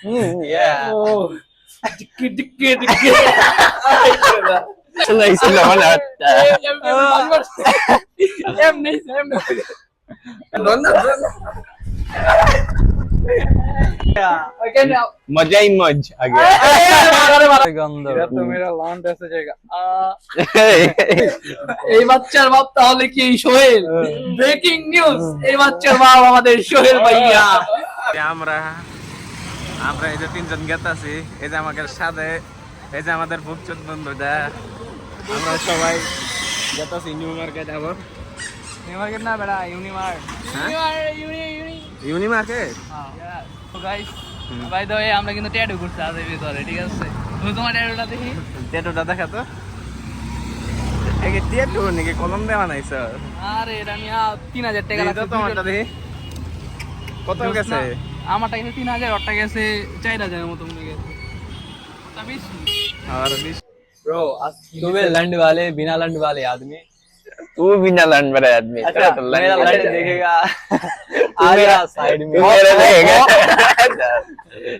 Yeah. Oh. Dikit. Senang mana? Em नहीं Okay now. मजा ही मज आ गया। গন্ধ इधर तो मेरा लॉन्च ऐसे जाएगा এই বাচ্চার বাপ তাহলে কি সোহেল ব্রেকিং নিউজ এই বাচ্চার বাপ আমাদের সোহেল ভাইয়া আমরা আমরা এই যে তিনজন গেতাছি এই যে আমাদের সাথে এই যে আমাদের ভুকচুদ বন্ধুটা আমরা সবাই গেতাছি নিউ মার্কেট আবার নিউ মার্কেট না বেটা ইউনিমার্ট ইউনি মার্কেট তো গাইস বাই দ্য ওয়ে আমরা কিন্তু ট্যাটু করতে আছে ভিতরে ঠিক আছে তুমি তোমার ট্যাটুটা দেখি ট্যাটুটা দেখা তো এই ট্যাটু নাকি কলম দিয়ে বানাইছো আরে এটা আমি 3000 টাকা দিদি তো তোমারটা দেখি কত গেছে আমারটা গেছে 3000 ওরটা গেছে 4000 এর মতো মনে গেছে তবে আর ब्रो तू भी लंड वाले बिना लंड वाले आदमी तू भी ना लंड बड़ा आदमी। अच्छा तो मेरा लंड देखेगा आ गया साइड में तू मेरे देखेगा।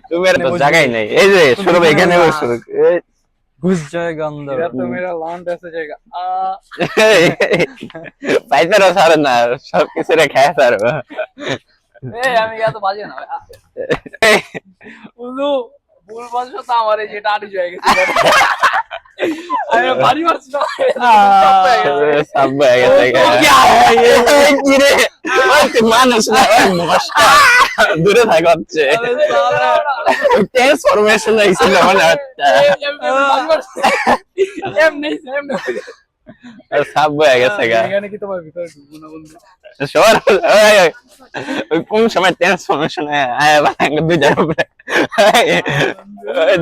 तू मेरे तो जगह ही नहीं। ए जे शुरू में क्या नहीं शुरू। घुस जाए गंद इधर तो मेरा लॉन्च ऐसे जाएगा पैसा रो सारा ना सब किसी ने खाया सारा। ए আমি গা তো বাজে না বুঝু ভুল বলছো তো আমারে যেটা আটি হয়ে গেছে আরে বাড়ি মারছ না सब बैग क्या है ये गिरे मत मानुस ना मस्का दूर থাক হচ্ছে ট্রান্সফরমেশন আইছিল মানে এম নেই सब बैग গেছে গা এখানে কি তোমার ভিতরে ঢুকবো না বন্ধু শোর ওই কোন সময় ট্রান্সফরমেশন আয় বাংলা দুই জায়গা উপরে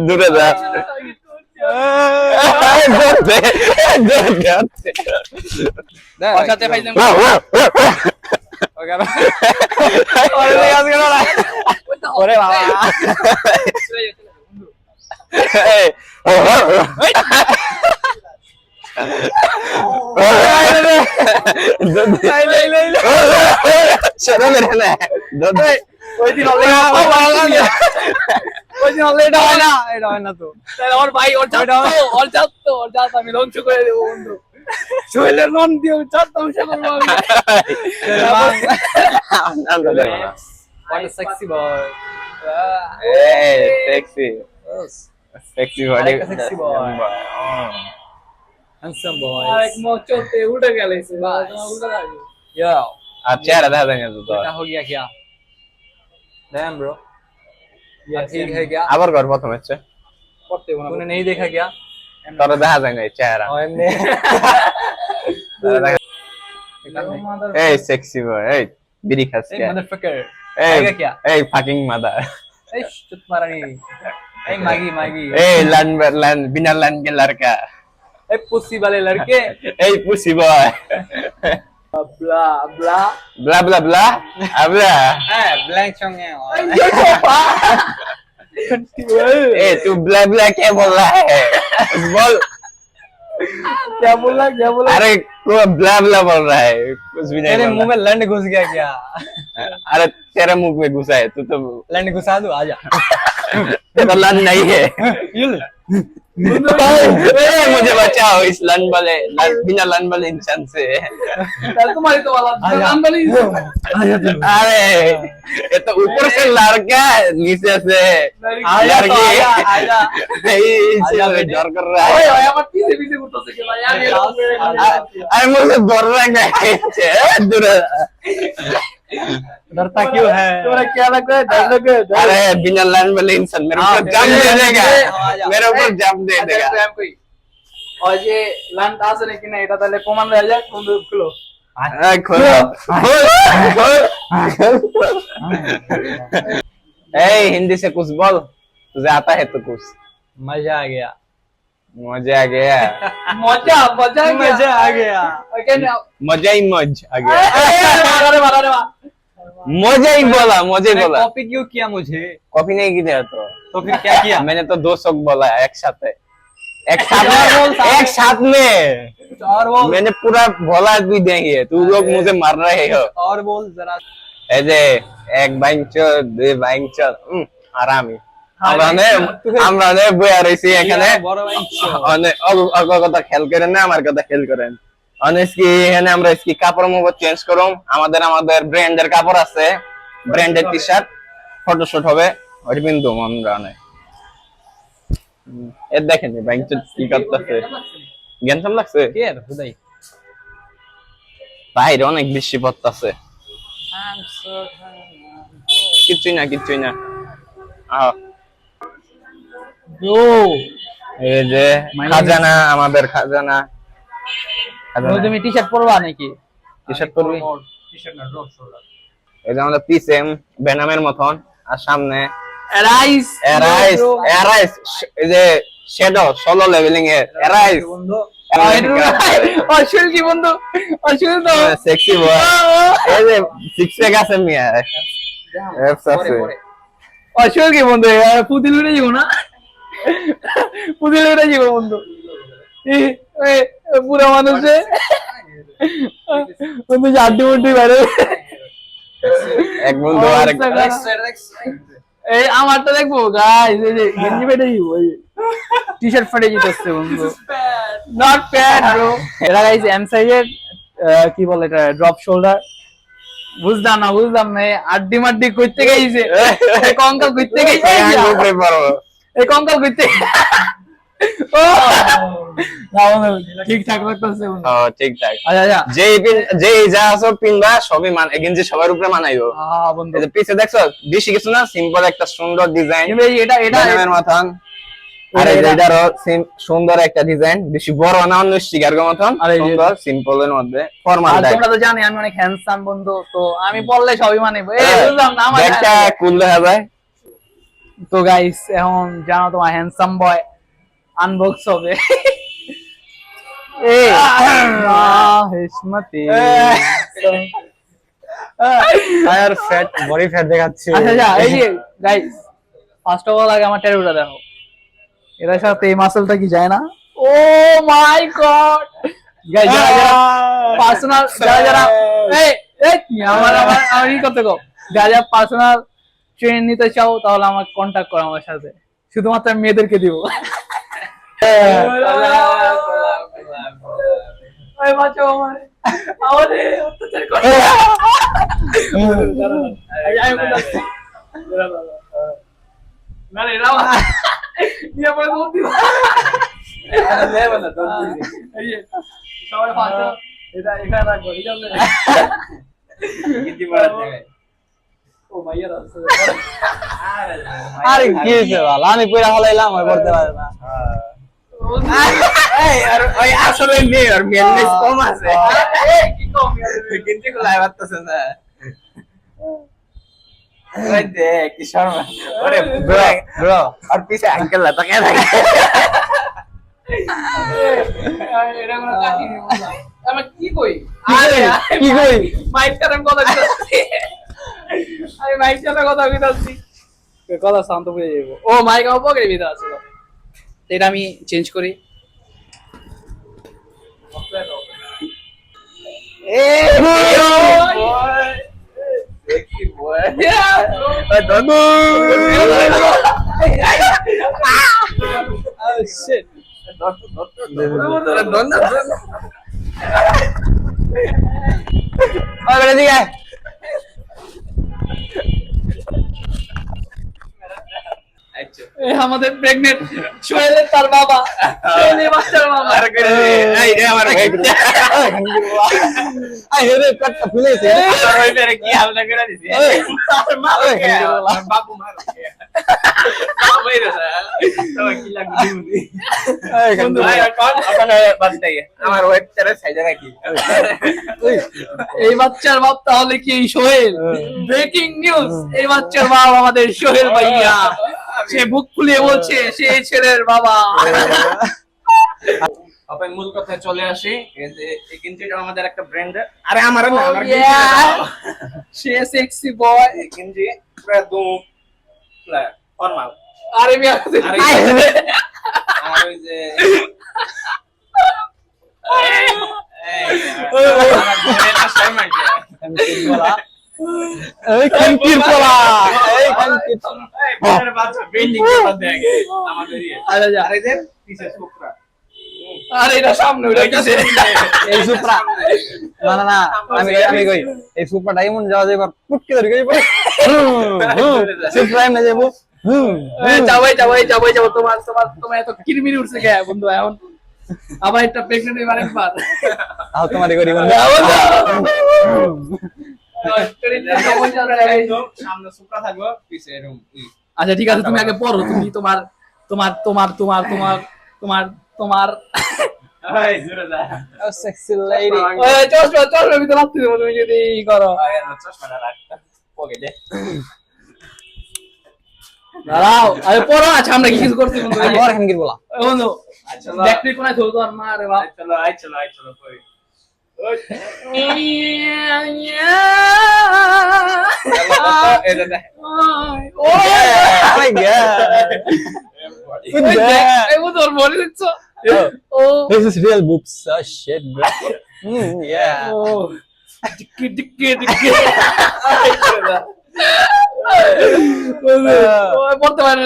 দূরে যা পয়সাতে পাইলাম ओरे बाबा চলো মেরে না ওই দিন অলরেডি এটা হয় না তো তাহলে ওর ভাই ওর যাত আমি লঞ্চ করে দেবো বন্ধু সোহেলের লোন দিয়ে চার ধ্বংস করবো What a sexy boy. Hey, sexy. Sexy body. Like a sexy boy. Handsome boy. एक मोचोते उड़ गए से उड़ गए Yo. अच्छा रहा था नहीं तो क्या हो गया क्या? Damn bro. अब ठीक है क्या? আবার ঘর প্রথম হচ্ছে করতে হবে तूने नहीं देखा क्या? তোর দেখা যায় না চেহারা और हमने এই সেক্সি বয় এই বিড়ি খাস Hey কে motherfucker. এই आएगा क्या? এই ফাকিং মাদার Hey चुप मारा नहीं. Hey मागी. এই লান বিনা লান के लड़का Hey pussy वाले लड़के. এই পুসি বয় bla bla bla bla bla abla Hey blank chong है. ए तू bla bla क्या बोल रहा है बोल क्या बोला अरे तू bla bla बोल रहा है कुछ भी नहीं तेरे बोल मुंह में लंड घुस गया क्या? रहा। अरे तेरे मुंह में घुसा है तू तो लंड घुसा दूं आजा. तेरा लन नहीं है मुझे बचाओ इस लन वाले बिना लन वाले इंसान से तुम्हारी तो वाला नाम वाली अरे ये तो ऊपर से लड़का नीचे से आजा तो लड़की आजा. इससे डर कर रहा ओए है ओए আমার পিছে পিছে ঘুরতেছে কে ভাই আমি अरे मुझे डर रहा है दूर डरता क्यों है? तुम्हारा क्या लग रहा है डर लग रहा है अरे बिना लन वाले इंसान मेरे ऊपर जम दे देगा मेरे ऊपर जम दे देगा और ये लंट আছে নাকি না এটা তাহলে প্রমাণ হয়ে যায় বন্ধু খুলো खोल ए हिंदी से कुछ बोल तुझे आता है तो कुछ मजा आ गया. मजा आ गया মজা आ गया. ওকে না मजा ही मज आ गया মারা রে मजा ही बोला मजा ही बोला कॉपी क्यों किया मुझे? कॉपी नहीं की तो फिर क्या किया? मैंने तो 2 शौक बोला एक साथ है एक साथ में और बोल. मैंने पूरा बोला भी देंगे तू लोग मुझे मार रहे हो और बोल जरा. ऐसे एक बैंक चो 2 बैंक चो आरामी আমরা বইয়া রয়েছি এখানে বড় মাইনছো অনেক কথা খেয়াল করেন না, আমার কথা খেয়াল করেন। অনেক এখানে আমরা কাপড় মোপড় চেঞ্জ করুম, আমাদের ব্র্যান্ডের কাপড় আছে, ব্র্যান্ডের টি শার্ট, ফটোশুট হবে, ওই কিন্তু আমরা অনেক এর দেখেন ব্যাংক কি করতেছে, গ্যাঞ্জাম লাগছে কে আর খুদাই বাইরে অনেক বৃষ্টি পড়তেছে, কিচ্ছুই না আহ ও এই যে খাজানা, আমাদের খাজানা তুমি টি শার্ট পরবা নাকি? টি শার্ট পরবি, টি-শার্ট না ড্রপ শোল্ডার এই যে আমাদের পিসেম বেনামের মতন, আর সামনে রাইস এরাইস এই যে শ্যাডো সোলো লেভেলিং এর এরাইস বন্ধু অশুল কি বন্ধু, অশুল তো সেক্সি বয়, এই যে সিক্স প্যাক আছে মিয়া, এফস আছে, অশুল কি বন্ধু, পুতিল উড়ে যাবো না, পুতিল উড়ে যাবো বন্ধু, পুরা মানুষে বন্ধু জাড্ডি মুড্ডি বাইরে এক বন্ধু আরেক এই আমারটা দেখবো গাইস, এই যে গেঞ্জি ফেটে যাবো, এই টি শার্ট ফেটে যেতেছে বন্ধু, নট প্যাড ব্রো। এটা গাইস এম সাইজের কি বলে এটা, ড্রপ শোল্ডার, বুঝলাম না আড্ডি মাড্ডি করতে গেছে, এই কঙ্কাল করতে গেছে, এই কঙ্কাল করতে ও না বন্ধু ঠিকঠাক লাগতেছে বন্ধু, ঠিকঠাক, আচ্ছা যেই যা আছে পিনবা সবই গেঞ্জি সবার উপরে মানাইবো বন্ধু। এই যে পিছে দেখছো বেশি কিছু না, সিম্পল একটা সুন্দর ডিজাইন, কিন্তু এটা বেনামের মতন, আর এই যে এটারও সুন্দর একটা ডিজাইন, বেশি বড় না, অন্য স্টিকার মতন, আর এই যে- সুন্দর সিম্পলের মধ্যে ফর্মাল আর টাইপ, তোমরা তো জানি আমি অনেক হ্যান্ডসাম বন্ধু, তো আমি বললে সবই মানিব, এই বুঝলাম না আমার একটা কুল দেখা যায়। তো গাইস এখন জানো তোমার হ্যান্ডসাম বয় আনবক্স হবে, এই হিসমতি আর ফ্যাট বডি ফ্যাট দেখাচ্ছে আচ্ছা এই যে গাইস ফার্স্ট অফ অল আগে আমার ট্যাটুটা দেখো, এর সাথে এই মাসলটা কি যায় না? ও মাই গড গাইস, যারা পার্সোনাল যারা এই আমি করতে গো, যারা পার্সোনাল ট্রেন নিতে চাও তাহলে আমাকে কন্টাক্ট করো আমার সাথে, শুধুমাত্র আমি মেয়েদেরকে দিব। ওই বাঁচাও আমারে, আমারে অত্যাচার করে। আমি বলছি না রে রাও নিয়ে পড়ে দৌড় দিবা, এই যে সবাই পাশে এটা এখানে রাখবো, ঠিক আছে? ও ভাইয়া আছে, আরে কি হইছে ভালো, আমি পুরা হলাইলাম আর করতে পারে না এই আর ওই আসলে নেই, আর মেলনেস কম আছে, এই কি কম কিন্তু লাইভ আসতেছে না, ওই দেখ কি শর্মা, ওরে ব্রো আর পিছে আঙ্কেল লা তাকে থাকে, এটা কোনো কাটি নেই আমি কি কই, কি কই মাইক কারণ কথা কইতাছি, আমি মাইক কারণ কথা কইতাছি, কথা শান্ত হয়ে যাবো। ও মাইক আমার পকেটে ভিতরে আছে, এটা আমি চেঞ্জ করি। দেখি বয় আমাদের প্রেগনেন্ট সোহেলের তার বাবা, সোহেলের বাচ্চার বাবা, কি হালনা করে দিছি, বাবু মার আমার ওয়েবসাইটে সাইজে রাখি, এই বাচ্চার বাপ তাহলে কি এই সোহেল? ব্রেকিং নিউজ, এই বাচ্চার বাপ আমাদের সোহেল ভাইয়া, সে বুক ফুলিয়ে বলছে সে এই ছেলের বাবা। আপনি মূল কথায় চলে আসি, এই যে এই গেঞ্জিটা আমাদের একটা ব্র্যান্ড, আরে আমার না, আমার সে সেক্সি বয়, এই গেঞ্জি পুরো একদম ফর্মাল, আরে মিয়া আর ওই যে এই খানকির পোলা, এই খানকির বিল্ডিং পেপার দেখে আমাদের আরে যা আরে যে পিছে সুপ্রা আরে এটা সামনে উঠে গেছে এই সুপ্রা না না না আমি কই এই সুপ্রাটা এমন যাওয়া যাবে পুটকে ধরে গই সুপ্রা এমন যাবো যাবো তোমার এত কিরমিরি উঠছে কে বন্ধু এখন আবার একটা প্রেগনেন্ট হয়ে আরেকবার তাও তোমারই করি বন্ধু সামনে সুপ্রা থাকবো পিছে এরকম আচ্ছা ঠিক আছে তুমি আগে পড়ো তুমি তোমার তোমার তোমার তোমার তোমার তোমার তোমার এই জোরে যা সেক্সি লেডি চশমা ভিতরে লাগতে দেবো তুমি যদি ই করো চশমাটা রাখ পকেটে দাঁড়াও আরে পড়ো আচ্ছা আমরা কি কিছু করতে বন্ধু আর এখন কি বলা বন্ধু আচ্ছা দেখতে কোনায় ধরতো আর মা রে বাপ চলো কই এটা দেখ মাই গড তোর মনে দেখছো ও This is real boobs. Oh shit, bro. Yeah. ও ডিকে ডিকে ডিকে পড়তে পারে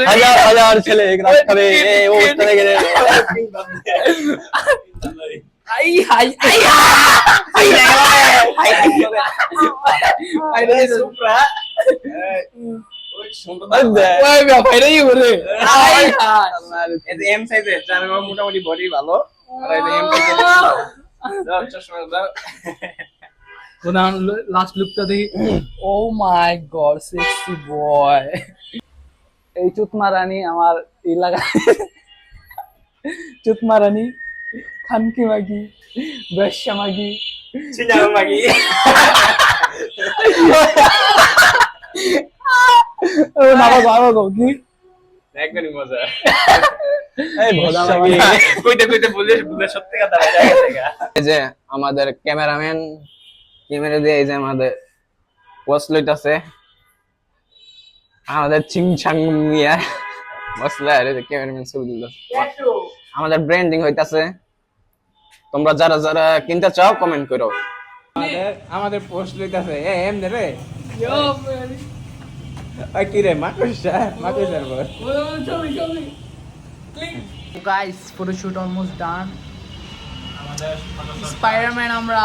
हजार ছেলে এক রাত করে এই অবস্থা দেখে আই হাই আই আরে সুপ্রা ওই সুন্দর ওই ভাইরে ই বলে আই হাই এই এম সাইজের যার মোটামুটি বডি ভালো আর এই এম সাইজের দাও চশমা দাও কোন লাস্ট লুকটা দেখি ও মাই গড সেক্সি বয় এই চুতমা রানী আমার এলাকা চুতমা রানী খানকি মাগি বেশ্যা মাগি চিনাও মাগি ও বাবা বাবা গো কি একবারই মজা এই ভোদা মাগি কইতে বলে সত্যি কথা বলে গেছে এই যে আমাদের ক্যামেরাম্যান ক্যামেরা দিয়ে এই যে আমাদের ওয়াসলাইট আছে আমাদের চিংচাং মিয়া ওয়াসলাইট এই যে ক্যামেরাম্যান ছবি দিল আমাদের ব্র্যান্ডিং হইতাছে তোমরা যারা যারা কিনতে চাও কমেন্ট করো আমাদের পোস্ট লইতাছে এম রে ওই কি রে মাকুশা বল guys photo shoot almost done spider-man আমরা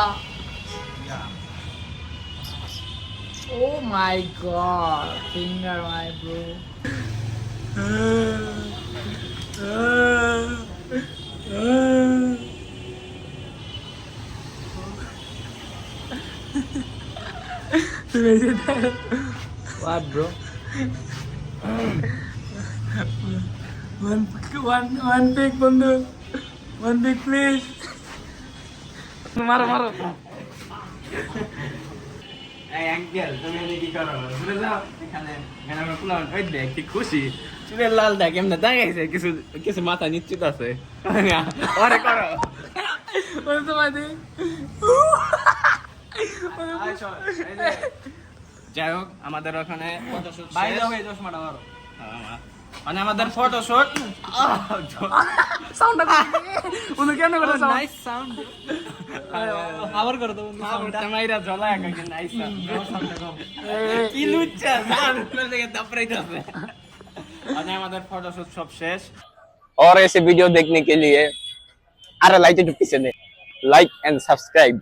oh my god finger my bro what bro one big বন্ধু one big please মারো মারো এই আঙ্কেল তুমি এনে কি করো ঘুরে যাও এখানে আমরা প্ল্যান ওই দেখ কি খুশি চুলের লাল দাগ এমনি দাগাইছে কিছু কিছু মাথা নিশ্চিত আছে ওরে করো বন্ধু তোমাদের যাই হোক আমাদের ওখানে ফটোশুট বাইরে হবে চশমাটা মারো মানে আমাদের ফটোশুট সাউন্ড বন্ধু কেন করে সাউন্ড নাইস সাউন্ড আবার করো তো বন্ধু সাউন্ডটা মাইরা জ্বলা একটা নাইস সাউন্ড কি লুচ্চা জান থেকে দাপড়াইতাছে মানে আমাদের ফটোশুট সব শেষ और ऐसे वीडियो देखने के लिए अरे लाइक टू पीछे दे लाइक एंड सब्सक्राइब